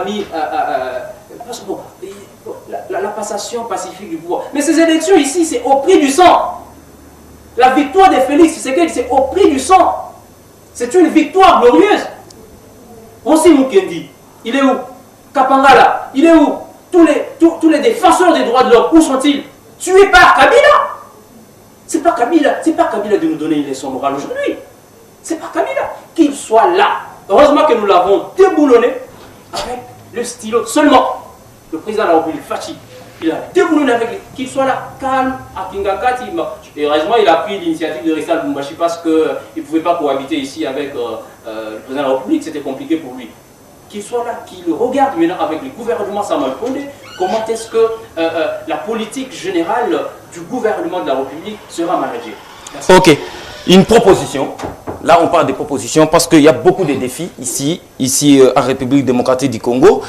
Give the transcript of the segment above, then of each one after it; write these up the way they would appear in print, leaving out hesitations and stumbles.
mis parce que bon, la passation pacifique du pouvoir. Mais ces élections ici, c'est au prix du sang. La victoire de Félix Tshisekedi, c'est au prix du sang. C'est une victoire glorieuse. Aussi Mukendi, il est où? Kapangala, il est où? Tous les défenseurs des droits de l'homme, où sont-ils? Tués par Kabila. C'est pas Kabila de nous donner une leçon morale aujourd'hui. C'est pas Kabila. Qu'il soit là. Heureusement que nous l'avons déboulonné avec le stylo seulement. Le président de la République, Fachi, il a déboulonné avec qu'il soit là, calme, à Kingakati. Et heureusement, il a pris l'initiative de rester à Lubumbashi parce qu'il ne pouvait pas cohabiter ici avec le président de la République, c'était compliqué pour lui. Qu'il soit là, qu'il regarde maintenant avec le gouvernement Samuel Condé, comment est-ce que la politique générale du gouvernement de la République sera managée. Merci. Ok, une proposition. Là, on parle des propositions parce qu'il y a beaucoup de défis ici en République démocratique du Congo.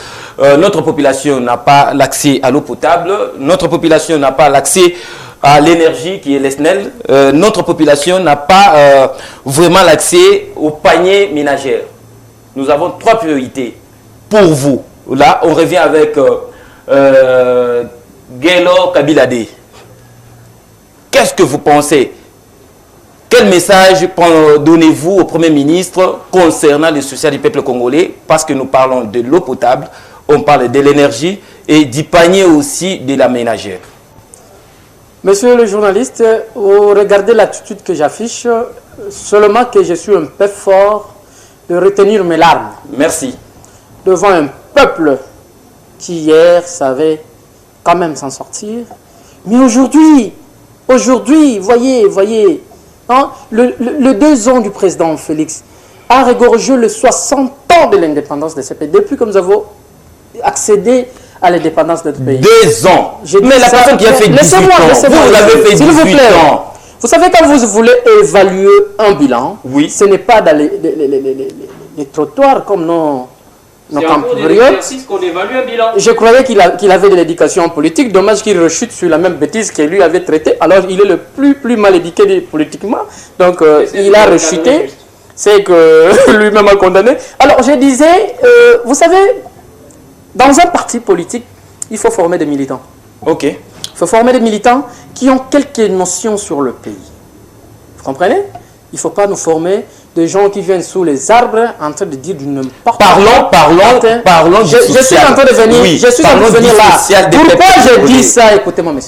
Notre population n'a pas l'accès à l'eau potable. Notre population n'a pas l'accès à l'énergie qui est l'ESNEL. Notre population n'a pas vraiment l'accès au panier ménagère. Nous avons 3 priorités pour vous. Là, on revient avec Gaylor Kabilade. Qu'est-ce que vous pensez? Quel message donnez-vous au Premier ministre concernant le social du peuple congolais? Parce que nous parlons de l'eau potable, on parle de l'énergie et du panier aussi de la ménagère. Monsieur le journaliste, vous regardez l'attitude que j'affiche, seulement que je suis un peu fort de retenir mes larmes. Merci. Devant un peuple qui hier savait quand même s'en sortir. Mais aujourd'hui, voyez, hein, le 2 ans du président Félix a regorgé les 60 ans de l'indépendance de ce pays. Depuis que nous avons accédé à l'indépendance de notre pays. 2 ans. Mais la personne qui a fait 18 ans, vous avez fait 18 ans. Vous savez, quand vous voulez évaluer un bilan, oui, ce n'est pas dans les trottoirs comme nos compatriotes. Je croyais qu'il avait de l'éducation politique. Dommage qu'il rechute sur la même bêtise que lui avait traité. Alors, il est le plus mal éduqué politiquement. Donc, il a rechuté. C'est que lui-même a condamné. Alors, je disais, vous savez, dans un parti politique, il faut former des militants. Ok. Il faut former des militants qui ont quelques notions sur le pays. Vous comprenez? Il ne faut pas nous former des gens qui viennent sous les arbres en train de dire du n'importe quoi. Parlons du social. Je suis en train de venir, oui, je suis en train de venir là. Pourquoi je dis ça? Écoutez-moi, monsieur.